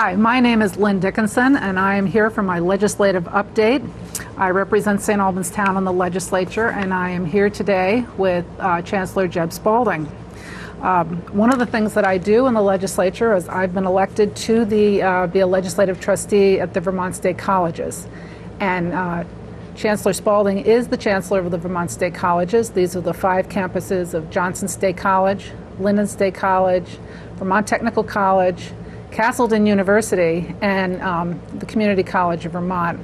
Hi, my name is Lynn Dickinson, and I am here for my legislative update. I represent St. Albans Town in the legislature, and I am here today with Chancellor Jeb Spaulding. One of the things that I do in the legislature is I've been elected to be a legislative trustee at the Vermont State Colleges. And Chancellor Spaulding is the Chancellor of the Vermont State Colleges. These are the 5 campuses of Johnson State College, Linden State College, Vermont Technical College, Castleton University, and the Community College of Vermont.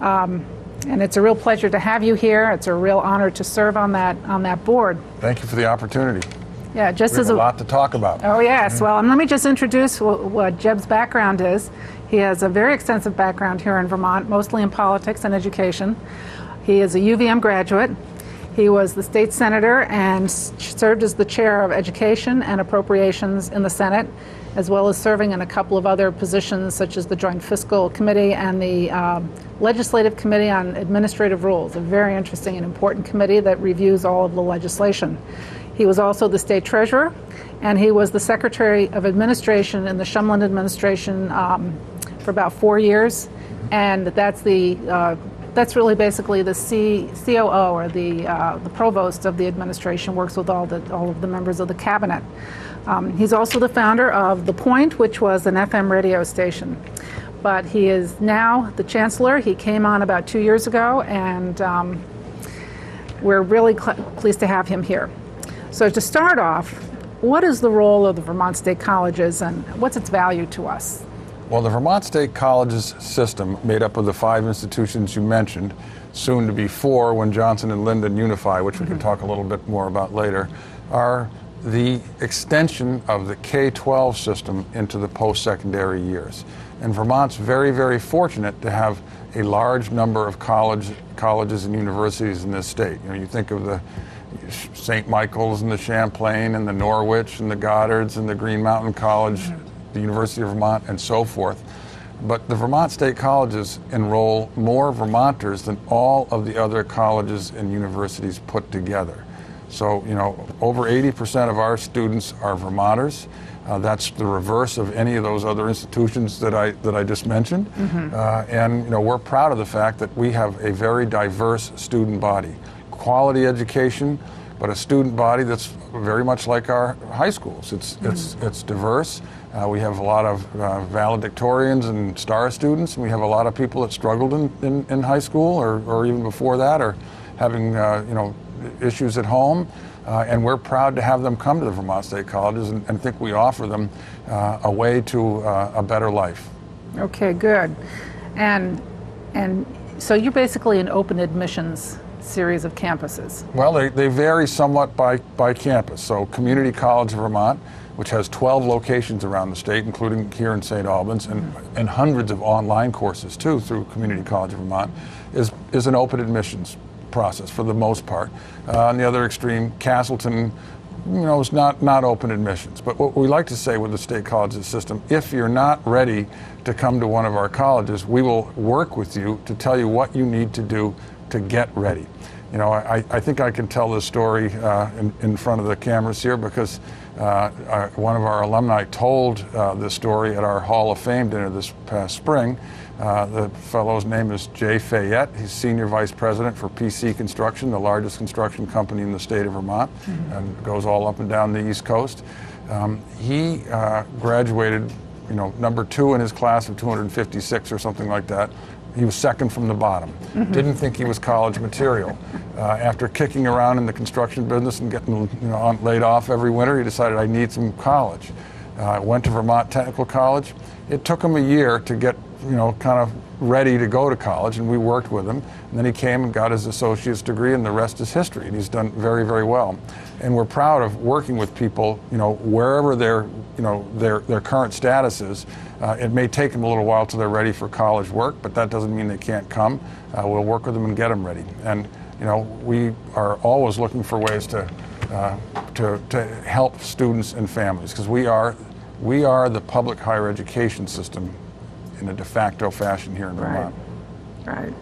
And it's a real pleasure to have you here. It's a real honor to serve on that board. Thank you for the opportunity. Yeah, just we as have a lot to talk about. Oh yes, well, and let me just introduce what Jeb's background is. He has a very extensive background here in Vermont, mostly in politics and education. He is a UVM graduate. He was the state senator and served as the chair of education and appropriations in the Senate, as well as serving in a couple of other positions such as the Joint Fiscal Committee and the Legislative Committee on Administrative Rules, a very interesting and important committee that reviews all of the legislation. He was also the state treasurer, and he was the Secretary of Administration in the Shumlin administration for about 4 years, and that's really basically the COO, or the provost of the administration, works with all of the members of the cabinet. He's also the founder of The Point, which was an FM radio station. But he is now the Chancellor. He came on about 2 years ago, and we're really pleased to have him here. So to start off, what is the role of the Vermont State Colleges, and what's its value to us? Well, the Vermont State Colleges system, made up of the 5 institutions you mentioned, soon to be 4 when Johnson and Linden unify, which we can talk a little bit more about later, are the extension of the K-12 system into the post-secondary years. And Vermont's very, very fortunate to have a large number of colleges and universities in this state. You know, you think of the St. Michael's and the Champlain and the Norwich and the Goddards and the Green Mountain College, the University of Vermont, and so forth. But the Vermont State Colleges enroll more Vermonters than all of the other colleges and universities put together. So, you know, over 80% of our students are Vermonters. That's the reverse of any of those other institutions that I just mentioned. And, you know, we're proud of the fact that we have a very diverse student body. Quality education, but a student body that's very much like our high schools. It's diverse. We have a lot of valedictorians and star students, and we have a lot of people that struggled in high school or even before that, or having you know, issues at home. And we're proud to have them come to the Vermont State Colleges and think we offer them a way to a better life. Okay, good. And so you're basically an open admissions series of campuses. Well, they vary somewhat by campus. So Community College of Vermont, which has 12 locations around the state, including here in St. Albans, and hundreds of online courses too through Community College of Vermont, is an open admissions process for the most part. On the other extreme, Castleton, you know, is not open admissions. But what we like to say with the state colleges system, if you're not ready to come to one of our colleges, we will work with you to tell you what you need to do to get ready. You know, I think I can tell this story in front of the cameras here because one of our alumni told this story at our Hall of Fame dinner this past spring. The fellow's name is Jay Fayette. He's Senior Vice President for PC Construction, the largest construction company in the state of Vermont, and goes all up and down the East Coast. He graduated, you know, number 2 in his class of 256 or something like that. He was second from the bottom. Didn't think he was college material. After kicking around in the construction business and getting, you know, laid off every winter, he decided, I need some college. Went to Vermont Technical College. It took him a year to get, you know, kind of ready to go to college, and we worked with him. And then he came and got his associate's degree, and the rest is history. And he's done very, very well. And we're proud of working with people, you know, wherever their current status is. It may take them a little while till they're ready for college work, but that doesn't mean they can't come. We'll work with them and get them ready. And, you know, we are always looking for ways to help students and families, because we are the public higher education system in a de facto fashion here in Vermont. Right.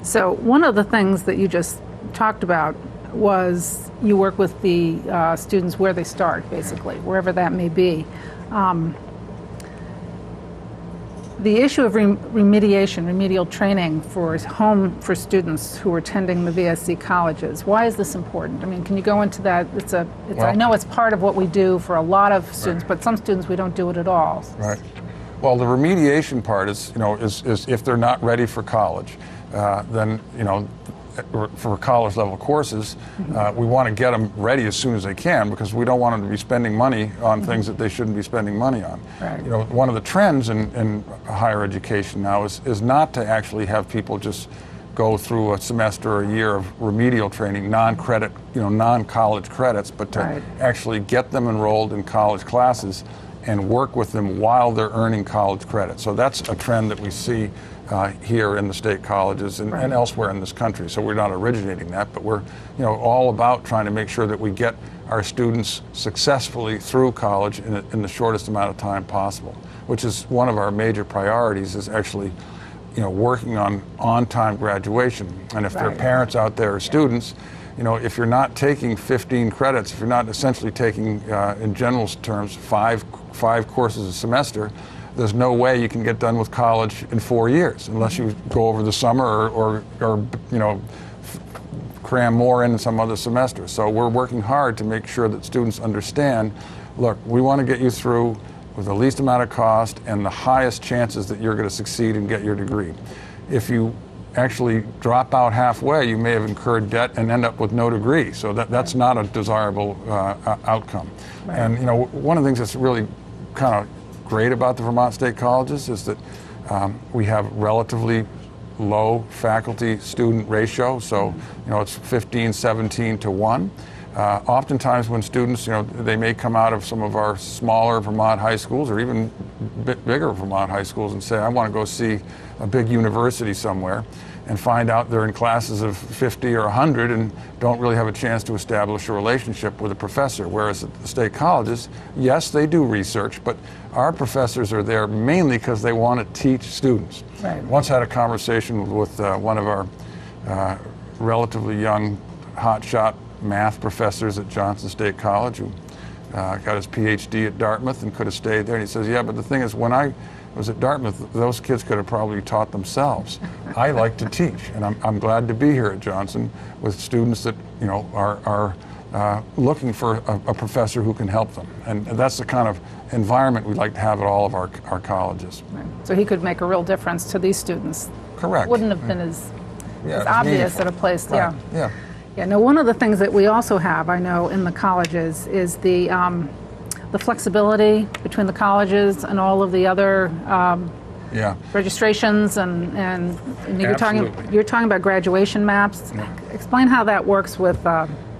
So one of the things that you just talked about was you work with the students where they start, basically, wherever that may be. The issue of remediation, remedial training for students who are attending the VSC colleges, why is this important? I mean, can you go into that? I know it's part of what we do for a lot of students, but some students we don't do it at all. Right. Well, the remediation part is if they're not ready for college, then for college level courses, we want to get them ready as soon as they can, because we don't want them to be spending money on things that they shouldn't be spending money on. Right. One of the trends in higher education now is not to actually have people just go through a semester or a year of remedial training, non-credit, non-college credits, but to actually get them enrolled in college classes and work with them while they're earning college credit. So that's a trend that we see here in the state colleges and elsewhere in this country. So we're not originating that, but we're all about trying to make sure that we get our students successfully through college in the shortest amount of time possible, which is one of our major priorities, is actually working on on-time graduation. And if there are parents out there or students, if you're not taking 15 credits, if you're not essentially taking, in general terms, five courses a semester, there's no way you can get done with college in 4 years unless you go over the summer or cram more in some other semester. So we're working hard to make sure that students understand, look, we want to get you through with the least amount of cost and the highest chances that you're going to succeed and get your degree. If you actually drop out halfway, you may have incurred debt and end up with no degree. So that's not a desirable outcome. Right. And one of the things that's really kind of great about the Vermont State Colleges is that we have relatively low faculty-student ratio. So it's 15-17 to 1. Oftentimes when students, they may come out of some of our smaller Vermont high schools or even bigger Vermont high schools and say, I want to go see a big university somewhere, and find out they're in classes of 50 or 100 and don't really have a chance to establish a relationship with a professor. Whereas at the state colleges, yes, they do research, but our professors are there mainly because they want to teach students. Right. Once had a conversation with one of our relatively young hotshot math professors at Johnson State College, who got his PhD at Dartmouth and could have stayed there. And he says, yeah, but the thing is, when I was at Dartmouth, those kids could have probably taught themselves. I like to teach, and I'm glad to be here at Johnson with students that are looking for a professor who can help them. And that's the kind of environment we'd like to have at all of our colleges. Right. So he could make a real difference to these students. Correct. Wouldn't have been as obvious at a place. Right. Yeah. Yeah. Now, one of the things that we also have, I know, in the colleges is the flexibility between the colleges and all of the other registrations and you're talking about graduation maps. Yeah. Explain how that works with.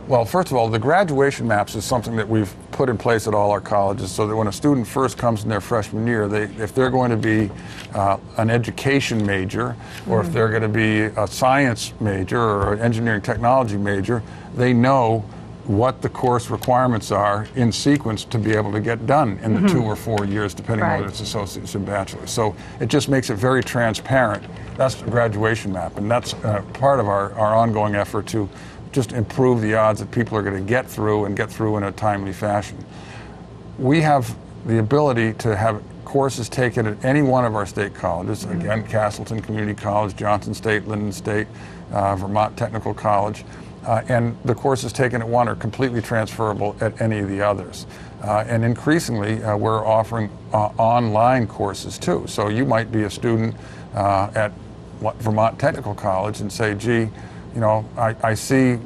Well, first of all, the graduation maps is something that we've put in place at all our colleges, so that when a student first comes in their freshman year, if they're going to be an education major, or if they're going to be a science major or an engineering technology major, they know what the course requirements are in sequence to be able to get done in the 2 or 4 years, depending on whether it's associates and bachelors. So it just makes it very transparent. That's the graduation map, and that's part of our ongoing effort to just improve the odds that people are going to get through in a timely fashion. We have the ability to have courses taken at any one of our state colleges, again, Castleton Community College, Johnson State, Linden State, Vermont Technical College, and the courses taken at one are completely transferable at any of the others. And increasingly, we're offering online courses too. So you might be a student at Vermont Technical College and say, gee, I see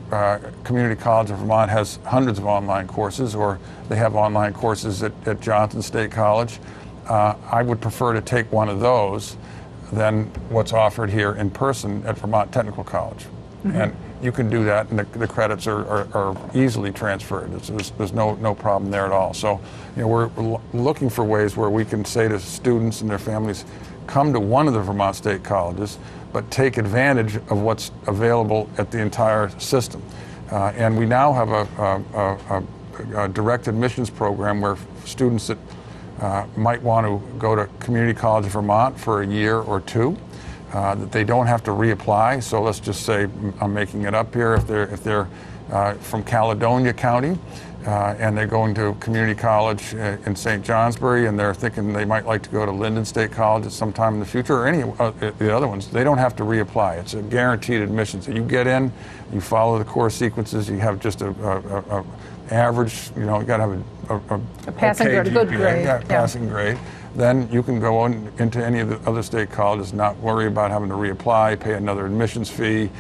Community College of Vermont has hundreds of online courses, or they have online courses at Johnson State College. I would prefer to take one of those than what's offered here in person at Vermont Technical College. And you can do that, and the credits are easily transferred. There's no problem there at all. So, we're looking for ways where we can say to students and their families, come to one of the Vermont State Colleges, but take advantage of what's available at the entire system. And we now have a direct admissions program where students that might want to go to Community College of Vermont for a year or two, that they don't have to reapply. So let's just say, I'm making it up here, if they're from Caledonia County, and they're going to community college in St. Johnsbury, and they're thinking they might like to go to Linden State College at some time in the future, or any of the other ones. They don't have to reapply. It's a guaranteed admission. So you get in, you follow the course sequences, you have just a average, you got to have a passing grade, a good grade. Yeah, passing grade. Then you can go on into any of the other state colleges, not worry about having to reapply, pay another admissions fee,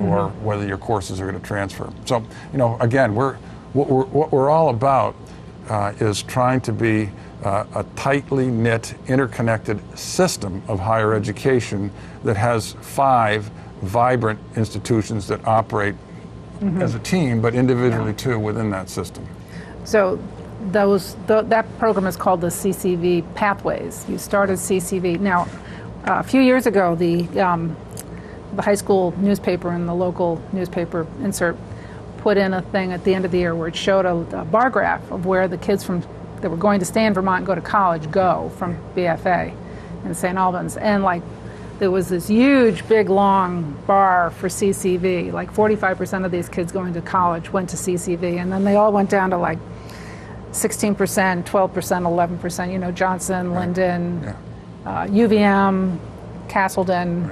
or whether your courses are going to transfer. So, again, what we're all about is trying to be a tightly knit, interconnected system of higher education that has 5 vibrant institutions that operate as a team, but individually too within that system. So that program is called the CCD Pathways. You started CCD. Now, a few years ago, the high school newspaper and the local newspaper insert put in a thing at the end of the year where it showed a bar graph of where the kids that were going to stay in Vermont and go to college go from BFA in St. Albans. And there was this huge, big, long bar for CCV. 45% of these kids going to college went to CCV, and then they all went down to 16%, 12%, 11%, Johnson, right. Linden, UVM, Castleton,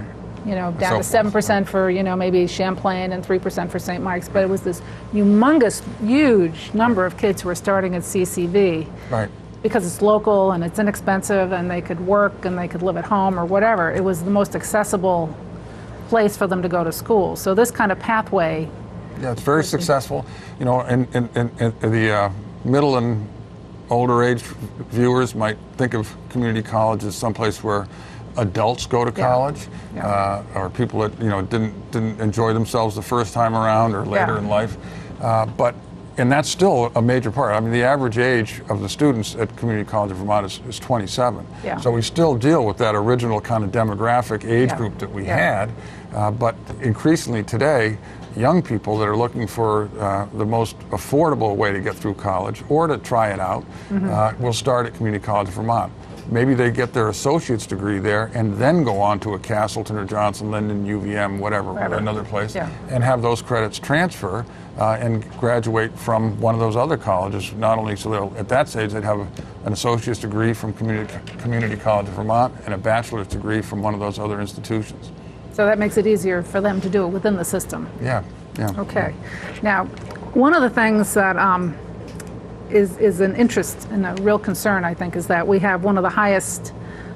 down to 7% for, maybe Champlain and 3% for St. Mike's. But it was this humongous, huge number of kids who were starting at CCV. Right. Because it's local and it's inexpensive and they could work and they could live at home or whatever. It was the most accessible place for them to go to school. So this kind of pathway. Yeah, it's very successful. In the middle and older age viewers might think of community college as someplace where adults go to college, or people that didn't enjoy themselves the first time around or later in life, and that's still a major part. I mean, the average age of the students at Community College of Vermont is 27. Yeah. So we still deal with that original kind of demographic age group that we had, but increasingly today, young people that are looking for the most affordable way to get through college or to try it out will start at Community College of Vermont. Maybe they get their associate's degree there and then go on to a Castleton or Johnson, Linden, UVM, whatever, another place, and have those credits transfer and graduate from one of those other colleges. Not only so they'll, at that stage, they'd have an associate's degree from Community College of Vermont and a bachelor's degree from one of those other institutions. So that makes it easier for them to do it within the system. Yeah. Okay. Now, one of the things that is an interest and a real concern, I think, is that we have one of the highest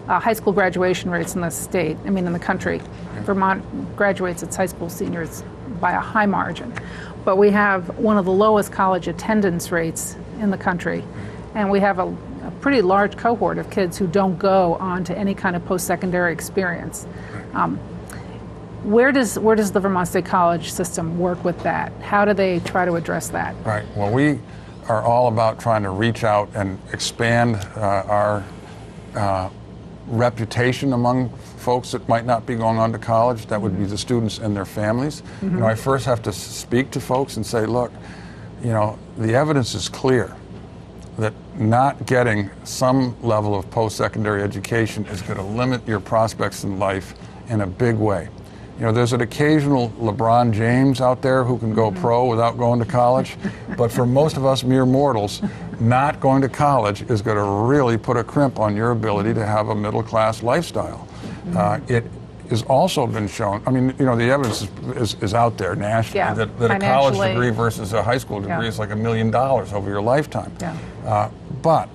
high school graduation rates in the state, in the country. Vermont graduates its high school seniors by a high margin. But we have one of the lowest college attendance rates in the country. And we have a pretty large cohort of kids who don't go on to any kind of post-secondary experience. Where does the Vermont State College system work with that? How do they try to address that? Right. Well, we are all about trying to reach out and expand our reputation among folks that might not be going on to college. That would be the students and their families. I first have to speak to folks and say, look, the evidence is clear that not getting some level of post-secondary education is going to limit your prospects in life in a big way. There's an occasional LeBron James out there who can go pro without going to college, but for most of us mere mortals, not going to college is going to really put a crimp on your ability to have a middle-class lifestyle. It has also been shown, the evidence is out there nationally, that a college degree versus a high school degree is like $1 million over your lifetime. But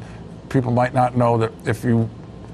people might not know that if you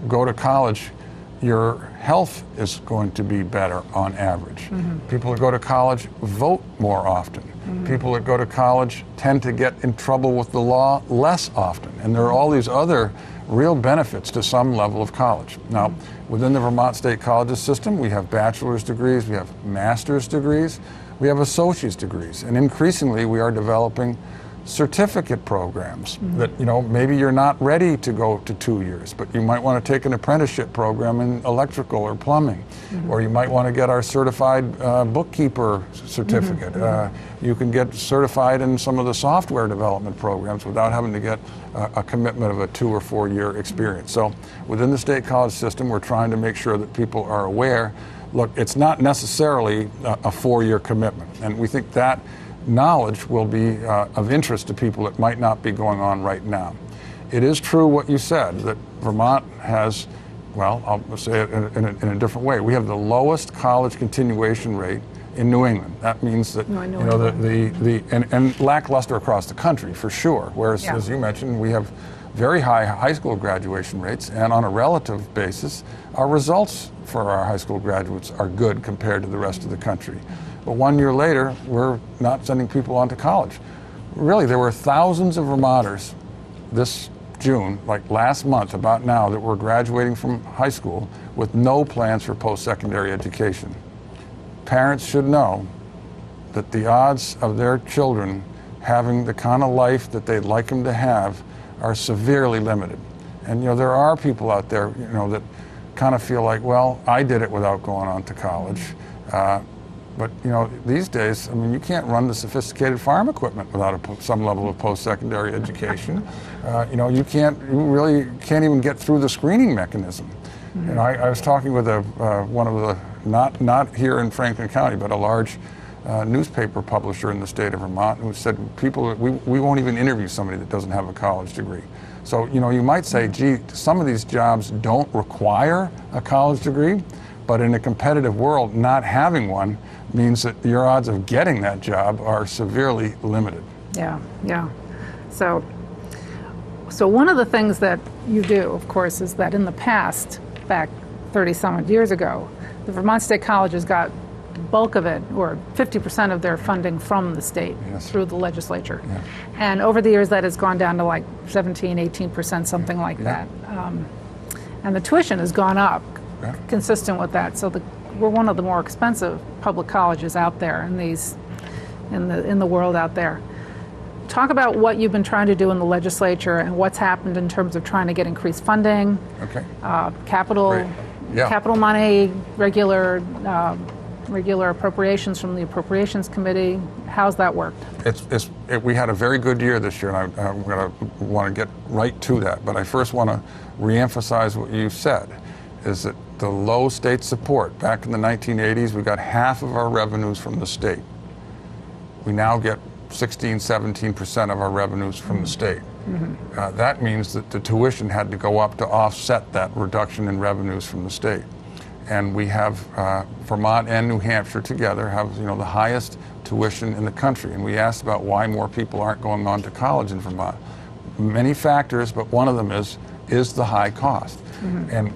go to college, your health is going to be better on average. People that go to college vote more often. People that go to college tend to get in trouble with the law less often. And there are all these other real benefits to some level of college. Now, within the Vermont State Colleges system, we have bachelor's degrees, we have master's degrees, we have associate's degrees. And increasingly, we are developing certificate programs that, maybe you're not ready to go to 2 years, but you might want to take an apprenticeship program in electrical or plumbing, or you might want to get our certified bookkeeper certificate. You can get certified in some of the software development programs without having to get a commitment of a 2 or 4 year experience. So within the state college system, we're trying to make sure that people are aware, look, it's not necessarily a 4 year commitment, and we think that knowledge will be of interest to people that might not be going on right now. It is true what you said, that Vermont has, well, I'll say it in a different way. We have the lowest college continuation rate in New England. That means that and lackluster across the country for sure. Whereas, as you mentioned, we have very high high school graduation rates, and on a relative basis, our results for our high school graduates are good compared to the rest of the country. But 1 year later, we're not sending people on to college. Really, there were thousands of Vermonters this June, like last month, about now, that were graduating from high school with no plans for post-secondary education. Parents should know that the odds of their children having the kind of life that they'd like them to have are severely limited. And there are people out there, that kind of feel like, well, I did it without going on to college. But these days, I mean, you can't run the sophisticated farm equipment without some level of post-secondary education. You really can't even get through the screening mechanism. I was talking with one of the, not here in Franklin County, but a large newspaper publisher in the state of Vermont, who said we won't even interview somebody that doesn't have a college degree. So you might say, gee, some of these jobs don't require a college degree, but in a competitive world, not having one means that your odds of getting that job are severely limited. Yeah. So one of the things that you do, of course, is that in the past, back 30-some years ago, the Vermont State Colleges got the bulk of it, or 50% of their funding from the state through the legislature. Yeah. And over the years, that has gone down to like 17, 18%, something like that. And the tuition has gone up, consistent with that. So we're one of the more expensive public colleges out there in the world out there. Talk about what you've been trying to do in the legislature and what's happened in terms of trying to get increased funding, capital money, regular appropriations from the Appropriations Committee. How's that worked? We had a very good year this year, and I'm going to want to get right to that. But I first want to reemphasize what you said, is that the low state support. Back in the 1980s, we got half of our revenues from the state. We now get 16, 17% of our revenues from the state. That means that the tuition had to go up to offset that reduction in revenues from the state. And we have Vermont and New Hampshire together have the highest tuition in the country. And we asked about why more people aren't going on to college in Vermont. Many factors, but one of them is the high cost. And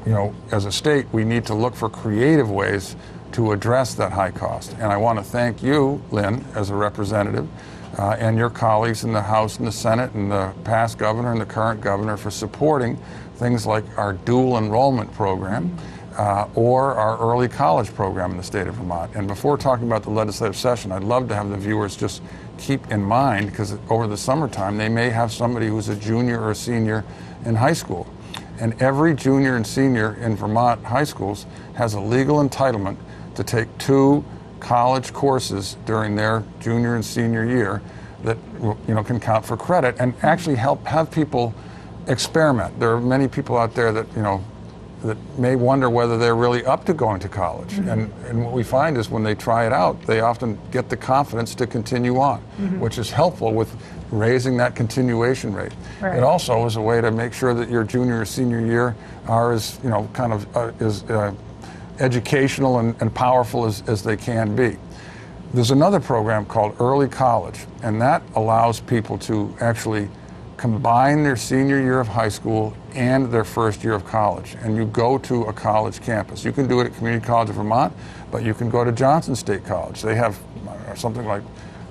as a state, we need to look for creative ways to address that high cost. And I want to thank you, Lynn, as a representative, and your colleagues in the House and the Senate, and the past governor and the current governor, for supporting things like our dual enrollment program or our early college program in the state of Vermont. And before talking about the legislative session, I'd love to have the viewers just keep in mind, because over the summertime, they may have somebody who's a junior or a senior in high school. And every junior and senior in Vermont high schools has a legal entitlement to take 2 college courses during their junior and senior year that can count for credit and actually help have people experiment. There are many people out there that that may wonder whether they're really up to going to college. And what we find is when they try it out, they often get the confidence to continue on, which is helpful with raising that continuation rate. Right. It also is a way to make sure that your junior or senior year are as educational and powerful as they can be. There's another program called Early College, and that allows people to actually combine their senior year of high school and their first year of college. And you go to a college campus. You can do it at Community College of Vermont, but you can go to Johnson State College. They have something like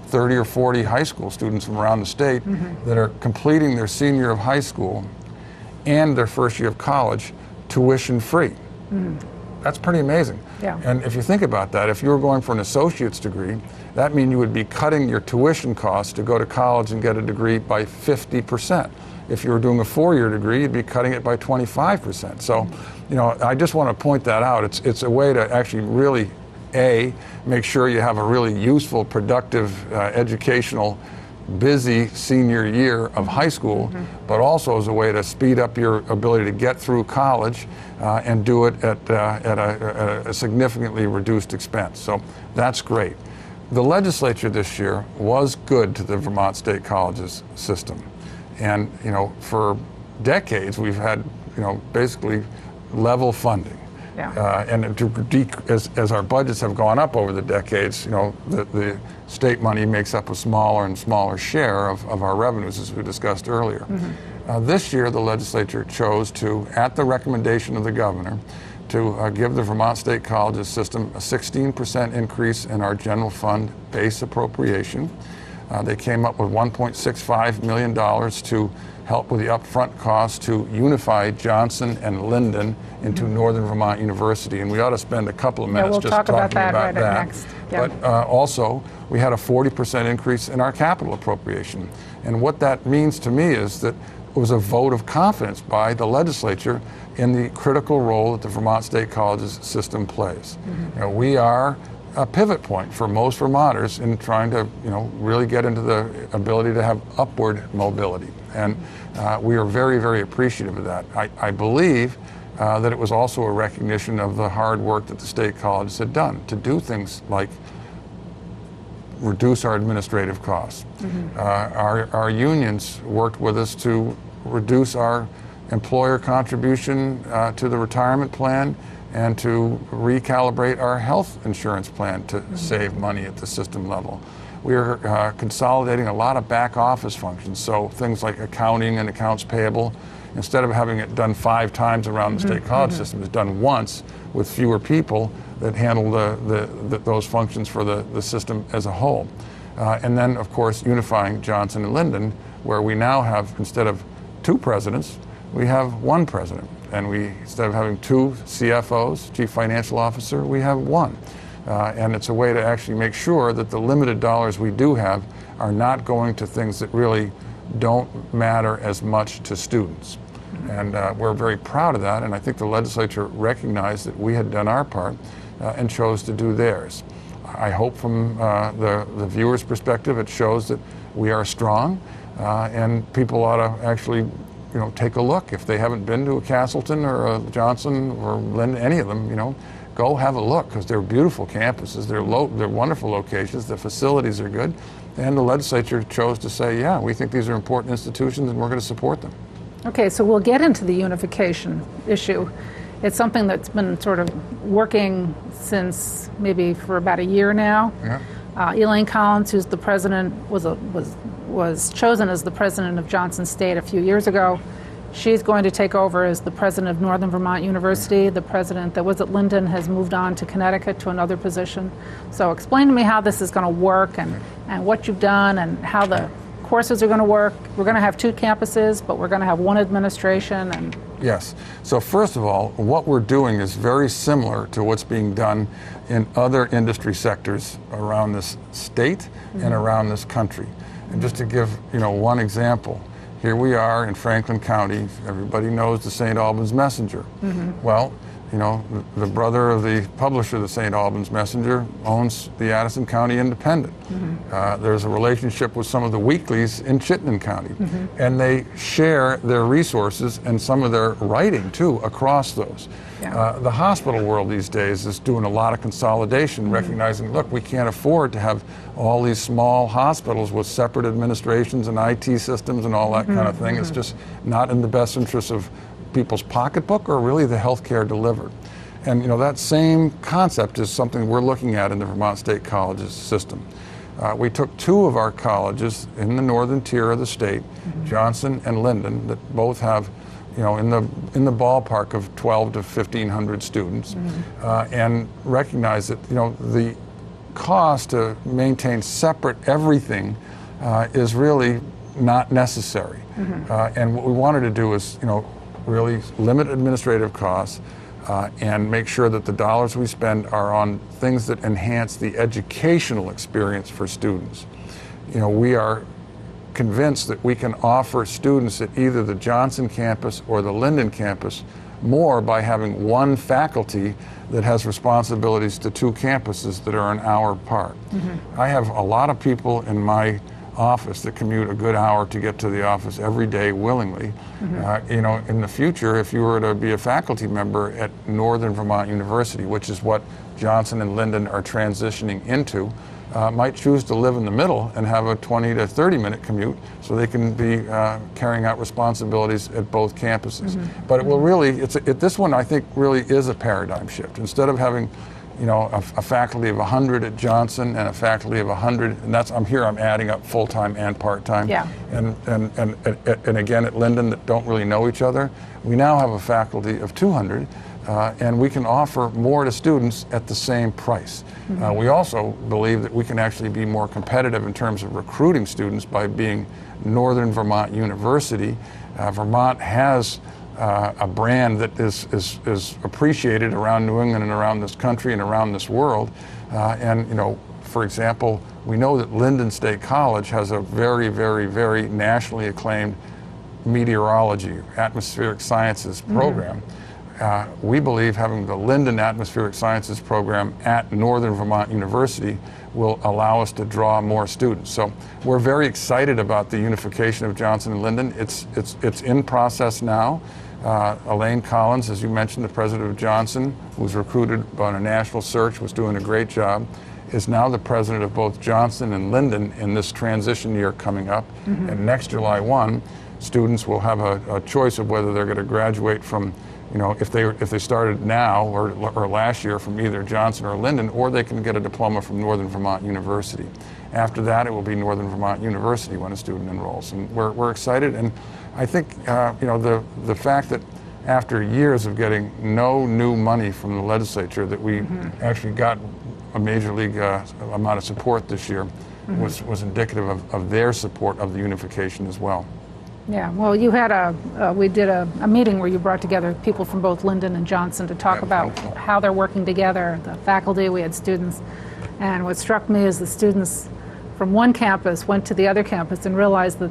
30 or 40 high school students from around the state that are completing their senior year of high school and their first year of college tuition free. That's pretty amazing. Yeah. And if you think about that, if you were going for an associate's degree, that means you would be cutting your tuition costs to go to college and get a degree by 50%. If you were doing a 4-year degree, you'd be cutting it by 25%. So, I just want to point that out. It's a way to actually really, make sure you have a really useful, productive, educational, busy senior year of high school, but also as a way to speed up your ability to get through college and do it at a significantly reduced expense. So that's great. the legislature this year was good to the Vermont State Colleges system. And, for decades we've had, basically level funding. Yeah. And as our budgets have gone up over the decades, the state money makes up a smaller and smaller share of our revenues, as we discussed earlier. This year, the legislature chose to, at the recommendation of the governor, to give the Vermont State Colleges system a 16% increase in our general fund base appropriation. They came up with $1.65 million to help with the upfront costs to unify Johnson and Linden into Northern Vermont University. And we ought to spend a couple of minutes we'll just talk talking about about that. that. Next. Yeah. But also, we had a 40% increase in our capital appropriation. And what that means to me is that it was a vote of confidence by the legislature in the critical role that the Vermont State Colleges system plays. We are a pivot point for most Vermonters in trying to, really get into the ability to have upward mobility. And we are very, very appreciative of that. I believe that it was also a recognition of the hard work that the state colleges had done to do things like reduce our administrative costs. Our unions worked with us to reduce our employer contribution to the retirement plan and to recalibrate our health insurance plan to save money at the system level. We are consolidating a lot of back office functions, so things like accounting and accounts payable, instead of having it done 5 times around the state college system, is done once with fewer people that handle those functions for the system as a whole. And then, of course, unifying Johnson and Linden, where we now have, instead of 2 presidents, we have 1 president. And instead of having 2 CFOs, chief financial officer, we have 1. And it's a way to actually make sure that the limited dollars we do have are not going to things that really don't matter as much to students. And we're very proud of that, and I think the legislature recognized that we had done our part and chose to do theirs. I hope from the viewer's perspective it shows that we are strong, and people ought to actually take a look. If they haven't been to a Castleton or a Johnson or Linden, any of them, go have a look, because they're beautiful campuses, they're wonderful locations, the facilities are good, and the legislature chose to say, yeah, we think these are important institutions and we're going to support them. Okay, so we'll get into the unification issue. It's something that's been sort of working since maybe for about a year now. Yeah. Elaine Collins, who's the president, was chosen as the president of Johnson State a few years ago. She's going to take over as the president of Northern Vermont University. The president that was at Linden has moved on to Connecticut to another position. So explain to me how this is going to work and what you've done and how the courses are going to work. We're going to have 2 campuses, but we're going to have 1 administration. And yes. So first of all, what we're doing is very similar to what's being done in other industry sectors around this state and around this country. And just to give one example, here we are in Franklin County. Everybody knows the St. Albans Messenger. Well, the brother of the publisher of the St. Albans Messenger owns the Addison County Independent. There's a relationship with some of the weeklies in Chittenden County, and they share their resources and some of their writing too across those. Yeah. The hospital world these days is doing a lot of consolidation, recognizing, look, we can't afford to have all these small hospitals with separate administrations and IT systems and all that kind of thing. It's just not in the best interest of people's pocketbook or really the health care delivered. And that same concept is something we're looking at in the Vermont State Colleges system. We took 2 of our colleges in the northern tier of the state, Johnson and Linden, that both have in the ballpark of 12 to 1,500 students, and recognize that the cost to maintain separate everything is really not necessary. And what we wanted to do is really limit administrative costs and make sure that the dollars we spend are on things that enhance the educational experience for students. We are convinced that we can offer students at either the Johnson campus or the Linden campus more by having 1 faculty that has responsibilities to 2 campuses that are an hour apart. I have a lot of people in my office that commute a good hour to get to the office every day willingly. In the future, if you were to be a faculty member at Northern Vermont University, which is what Johnson and Linden are transitioning into, might choose to live in the middle and have a 20 to 30-minute commute so they can be carrying out responsibilities at both campuses. But it will really, this one I think really is a paradigm shift. Instead of having a faculty of 100 at Johnson and a faculty of 100, and I'm adding up full-time and part-time. Yeah. And again at Linden that don't really know each other. We now have a faculty of 200, and we can offer more to students at the same price. We also believe that we can actually be more competitive in terms of recruiting students by being Northern Vermont University. Vermont has a brand that is appreciated around New England and around this country and around this world. For example, we know that Linden State College has a very, very, very nationally acclaimed meteorology, atmospheric sciences program. We believe having the Linden Atmospheric Sciences program at Northern Vermont University will allow us to draw more students. So we're very excited about the unification of Johnson and Linden. It's in process now. Elaine Collins, as you mentioned, the president of Johnson, who was recruited on a national search, was doing a great job, is now the president of both Johnson and Linden in this transition year coming up. And next July 1, students will have a choice of whether they're going to graduate from, if they started now or last year from either Johnson or Linden, or they can get a diploma from Northern Vermont University. After that, it will be Northern Vermont University when a student enrolls. And we're excited, and I think the fact that after years of getting no new money from the legislature, that we actually got a major league amount of support this year was indicative of their support of the unification as well. Yeah, well, you had we did a meeting where you brought together people from both Linden and Johnson to talk about how they're working together, the faculty, we had students, and what struck me is the students from one campus went to the other campus and realized that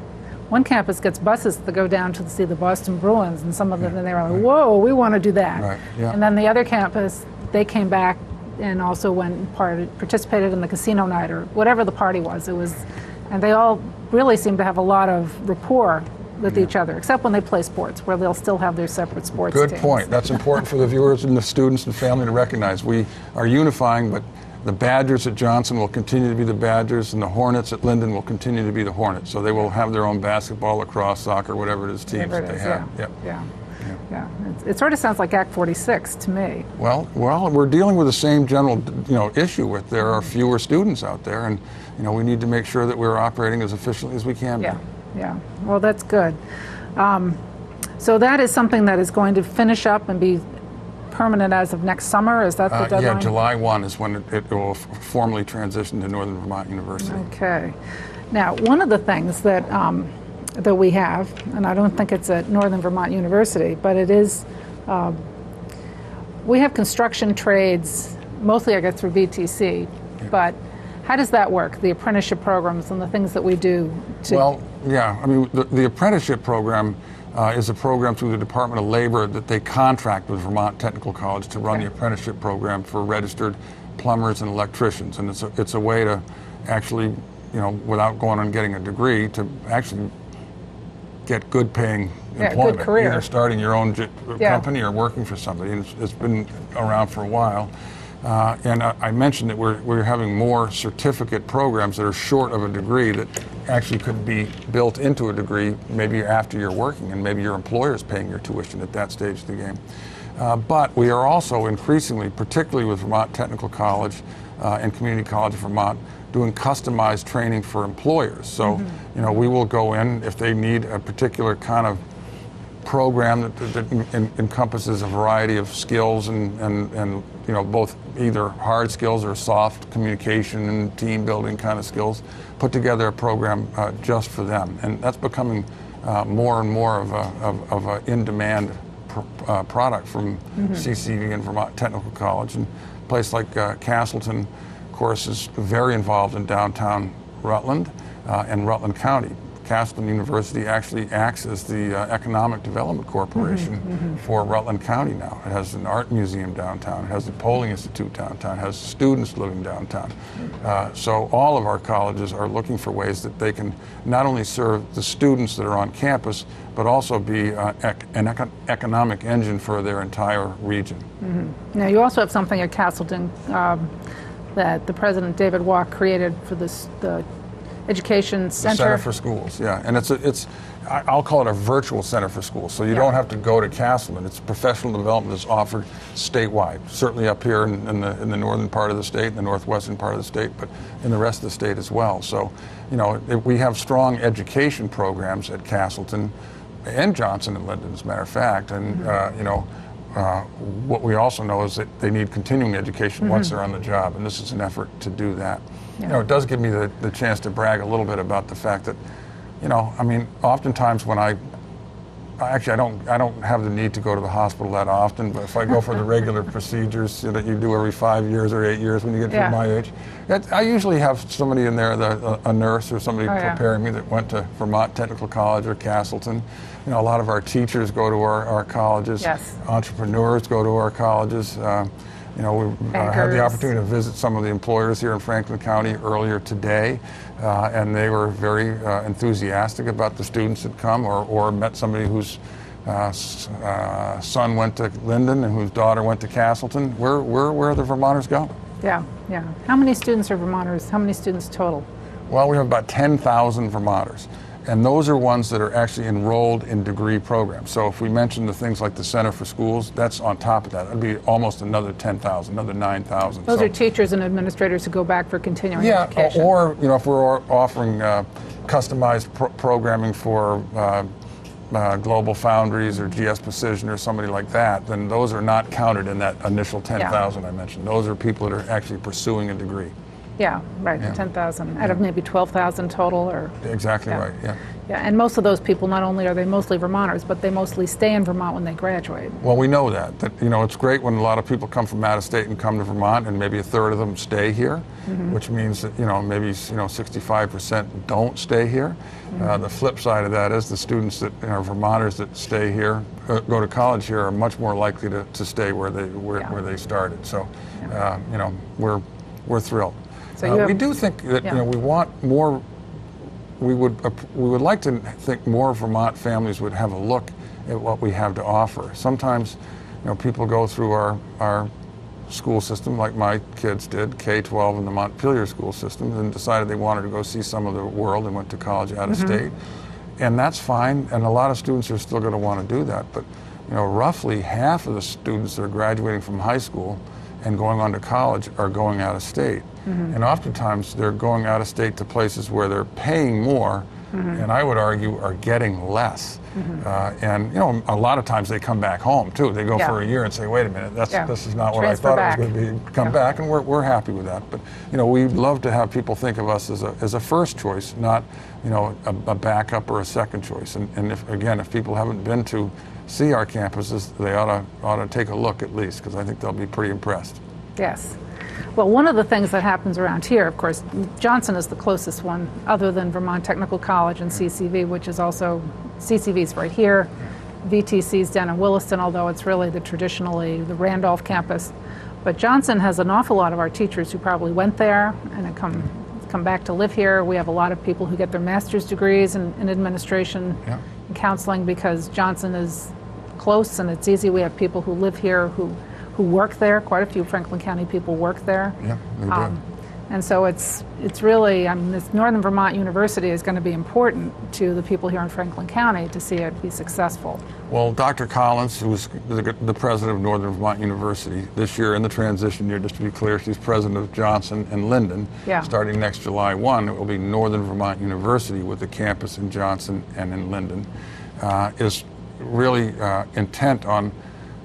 one campus gets buses that go down to see the Boston Bruins, and some of them, and they were like, whoa, we want to do that. Right. Yeah. And then the other campus, they came back and also went and participated in the casino night or whatever the party was. And they all really seem to have a lot of rapport with each other, except when they play sports, where they'll still have their separate sports teams. Good point. That's important for the viewers and the students and family to recognize. We are unifying, but the Badgers at Johnson will continue to be the Badgers, and the Hornets at Linden will continue to be the Hornets. So they will have their own basketball, lacrosse, soccer, whatever it is, teams that they have. Yeah. It sort of sounds like Act 46 to me. Well, we're dealing with the same general, issue. With there are fewer students out there, and we need to make sure that we're operating as efficiently as we can. Yeah. Well, that's good. So that is something that is going to finish up and be permanent as of next summer. Is that the deadline? Yeah, July 1 is when it will formally transition to Northern Vermont University. Okay. Now, one of the things that that we have, and I don't think it's at Northern Vermont University, but it is, we have construction trades, mostly I guess through VTC, but how does that work, the apprenticeship programs and the things that we do? Well, yeah, I mean, the apprenticeship program is a program through the Department of Labor that they contract with Vermont Technical College to run the apprenticeship program for registered plumbers and electricians, and it's a way to actually, without going and getting a degree, to actually get good paying employment, good career. Either starting your own company or working for somebody. And it's been around for a while. And I mentioned that we're having more certificate programs that are short of a degree that actually could be built into a degree maybe after you're working, and maybe your employer is paying your tuition at that stage of the game. But we are also increasingly, particularly with Vermont Technical College and Community College of Vermont, doing customized training for employers. So, we will go in if they need a particular kind of program that encompasses a variety of skills and both either hard skills or soft communication and team building kind of skills, put together a program just for them. And that's becoming more and more of a in-demand product from CCD and Vermont Technical College. And a place like Castleton, of course, is very involved in downtown Rutland and Rutland County. Castleton University actually acts as the Economic Development Corporation for Rutland County now. It has an art museum downtown. It has the Polling Institute downtown. It has students living downtown. So all of our colleges are looking for ways that they can not only serve the students that are on campus, but also be an economic engine for their entire region. Now, you also have something at Castleton that the President David Walk created for the Education Center. The Center for Schools, yeah. And I'll call it a virtual center for schools. So you don't have to go to Castleton. It's professional development that's offered statewide, certainly up here in the northern part of the state, the northwestern part of the state, but in the rest of the state as well. So, we have strong education programs at Castleton and Johnson and Linden, as a matter of fact. And, what we also know is that they need continuing education once they're on the job, and this is an effort to do that. Yeah. It does give me the chance to brag a little bit about the fact that, oftentimes when I don't have the need to go to the hospital that often, but if I go for the regular procedures that you do every 5 years or 8 years when you get to my age, I usually have somebody in there, a nurse or somebody preparing me that went to Vermont Technical College or Castleton. A lot of our teachers go to our colleges. Yes. Entrepreneurs go to our colleges. We had the opportunity to visit some of the employers here in Franklin County earlier today, and they were very enthusiastic about the students that come, or met somebody whose son went to Linden and whose daughter went to Castleton. Where the Vermonters go? Yeah. How many students are Vermonters? How many students total? Well, we have about 10,000 Vermonters. And those are ones that are actually enrolled in degree programs. So if we mention the things like the Center for Schools, that's on top of that. It would be almost another 10,000, another 9,000. Those are teachers and administrators who go back for continuing education. Or if we're offering customized programming for Global Foundries or GS Precision or somebody like that, then those are not counted in that initial 10,000 I mentioned. Those are people that are actually pursuing a degree. Yeah, right, 10,000 out of maybe 12,000 total, or exactly right. Yeah, and most of those people, not only are they mostly Vermonters, but they mostly stay in Vermont when they graduate. Well, we know that it's great when a lot of people come from out of state and come to Vermont, and maybe a third of them stay here, which means that maybe 65% don't stay here. The flip side of that is the students that Vermonters that stay here, go to college here, are much more likely to stay where they started. So, we're thrilled. So we do think that we want more. We would like to think more Vermont families would have a look at what we have to offer. Sometimes, people go through our school system, like my kids did, K-12 in the Montpelier school system, and decided they wanted to go see some of the world and went to college out of state, and that's fine. And a lot of students are still going to want to do that. But roughly half of the students that are graduating from high school and going on to college are going out of state. And oftentimes they're going out of state to places where they're paying more, and I would argue are getting less. And a lot of times they come back home too. They go for a year and say, wait a minute, this is not what I thought it was going to be. Come back, and we're happy with that. But we'd love to have people think of us as a first choice, not a backup or a second choice. And if people haven't been to see our campuses, they ought to take a look at least, because I think they'll be pretty impressed. Yes. Well, one of the things that happens around here, of course, Johnson is the closest one, other than Vermont Technical College and CCV, which is also, CCV's right here, VTC's down in Williston, although it's really traditionally the Randolph campus. But Johnson has an awful lot of our teachers who probably went there and have come back to live here. We have a lot of people who get their master's degrees in administration and counseling, because Johnson is close and it's easy. We have people who live here who work there. Quite a few Franklin County people work there. Yeah, they do. And so it's really, this Northern Vermont University is going to be important to the people here in Franklin County to see it be successful. Well, Dr. Collins, who's the president of Northern Vermont University this year, in the transition year, just to be clear, she's president of Johnson and Linden. Starting next July 1, it will be Northern Vermont University with a campus in Johnson and in Linden, is really intent on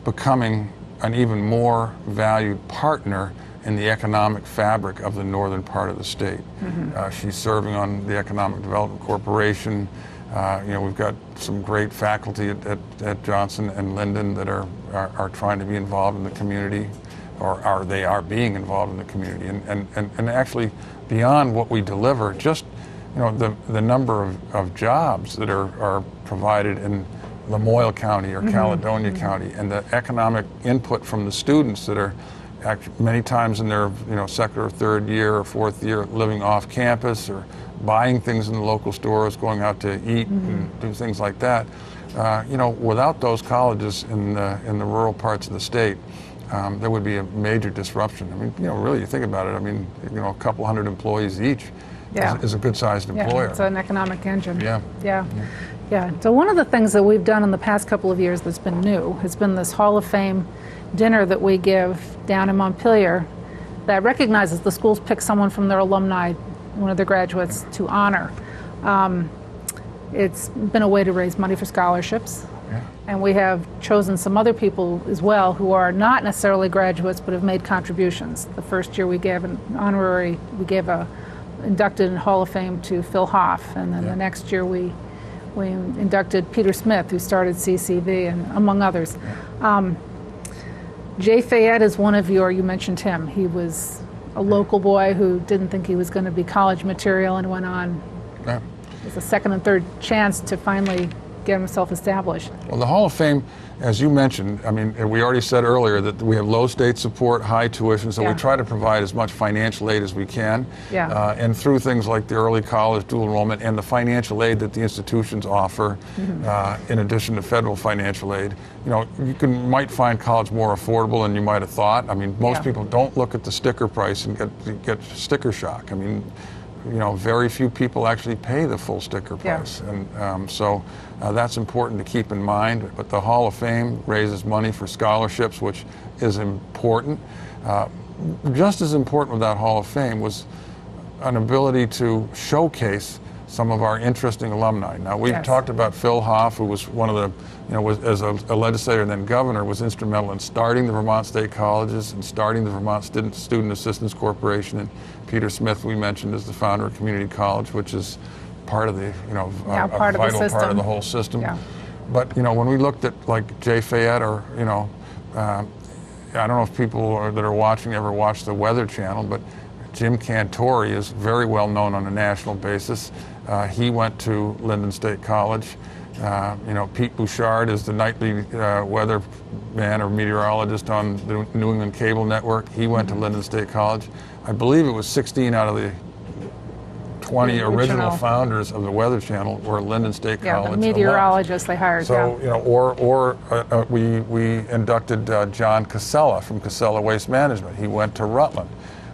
becoming an even more valued partner in the economic fabric of the northern part of the state. She's serving on the Economic Development Corporation. We've got some great faculty at Johnson and Linden that are trying to be involved in the community, or they are being involved in the community. And actually, beyond what we deliver, just the number of jobs that are provided in Lamoille County or Caledonia County, and the economic input from the students that are many times in their second or third year or fourth year living off campus, or buying things in the local stores, going out to eat and do things like that. Without those colleges in the rural parts of the state, there would be a major disruption. I mean, really, you think about it. I mean, a couple hundred employees each is a good-sized employer. Yeah, it's an economic engine. Yeah. So one of the things that we've done in the past couple of years that's been new has been this Hall of Fame dinner that we give down in Montpelier that recognizes the schools pick someone from their alumni, one of their graduates, to honor. It's been a way to raise money for scholarships. And we have chosen some other people as well who are not necessarily graduates but have made contributions. The first year we gave an honorary, inducted in Hall of Fame to Phil Hoff, and then the next year we inducted Peter Smith, who started CCD, and among others. Jay Fayette is one of you mentioned him. He was a local boy who didn't think he was going to be college material and went on. It was a second and third chance to finally get himself established. Well, the Hall of Fame, as you mentioned, I mean, we already said earlier that we have low state support, high tuition, so we try to provide as much financial aid as we can. And through things like the early college dual enrollment and the financial aid that the institutions offer, in addition to federal financial aid, you might find college more affordable than you might have thought. I mean, most people don't look at the sticker price and get sticker shock. I mean, very few people actually pay the full sticker price. And so that's important to keep in mind. But the Hall of Fame raises money for scholarships, which is important. Just as important with that Hall of Fame was an ability to showcase some of our interesting alumni. Now, we've talked about Phil Hoff, who was one of the, as a legislator and then governor, was instrumental in starting the Vermont State Colleges and starting the Vermont Student Assistance Corporation. And Peter Smith, we mentioned, is the founder of Community College, which is part of the, a vital part of the whole system. But, when we looked at like Jay Fayette or, I don't know if people that are watching ever watch the Weather Channel, but Jim Cantori is very well known on a national basis. He went to Linden State College. Pete Bouchard is the nightly weather man or meteorologist on the New England Cable Network. He went to Linden State College. I believe it was 16 out of the 20 original founders of the Weather Channel were Linden State College. The meteorologists they hired. So, we inducted John Casella from Casella Waste Management. He went to Rutland.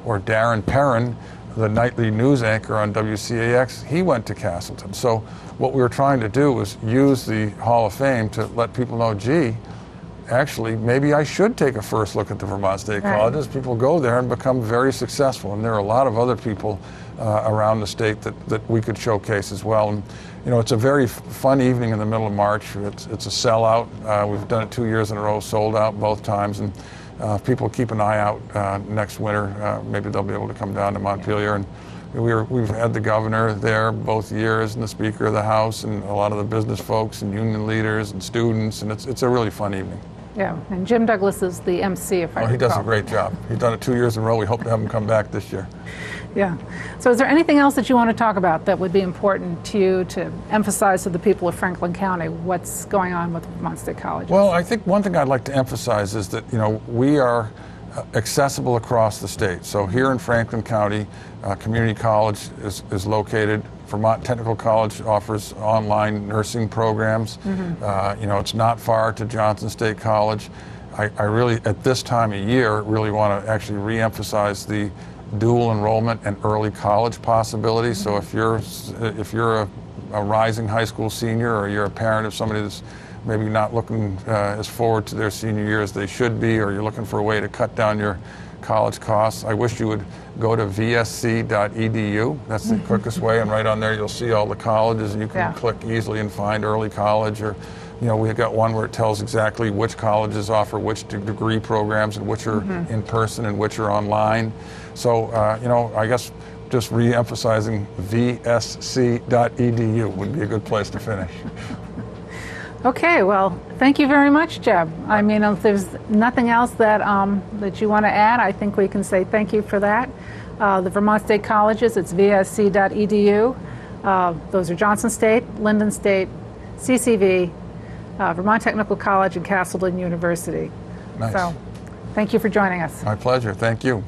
Or Darren Perrin, the nightly news anchor on WCAX, he went to Castleton. So what we were trying to do was use the Hall of Fame to let people know, gee, actually, maybe I should take a first look at the Vermont State Colleges. People go there and become very successful. And there are a lot of other people around the state that we could showcase as well. And, it's a very fun evening in the middle of March. It's a sellout. We've done it 2 years in a row, sold out both times. And people keep an eye out next winter. Maybe they'll be able to come down to Montpelier. And we've had the governor there both years, and the Speaker of the House, and a lot of the business folks and union leaders and students, and it's a really fun evening. Yeah, and Jim Douglas is the MC, if I recall. He does a great job. He's done it 2 years in a row. We hope to have him come back this year. Yeah. So is there anything else that you want to talk about that would be important to you to emphasize to the people of Franklin County what's going on with Vermont State College? Well, I think one thing I'd like to emphasize is that, we are accessible across the state. So here in Franklin County, Community College is located. Vermont Technical College offers online nursing programs. It's not far to Johnson State College. I really, at this time of year, really want to actually re-emphasize the dual enrollment and early college possibilities. So if you're a rising high school senior, or you're a parent of somebody that's maybe not looking as forward to their senior year as they should be, or you're looking for a way to cut down your college costs, I wish you would go to vsc.edu. That's the quickest way, and right on there you'll see all the colleges, and you can click easily and find early college. Or we've got one where it tells exactly which colleges offer which degree programs, and which are in person and which are online. So, I guess just re-emphasizing vsc.edu would be a good place to finish. Okay, well, thank you very much, Jeb. I mean, if there's nothing else that that you want to add, I think we can say thank you for that. The Vermont State Colleges, it's vsc.edu. Those are Johnson State, Linden State, CCV, Vermont Technical College, and Castleton University. Nice. So, thank you for joining us. My pleasure. Thank you.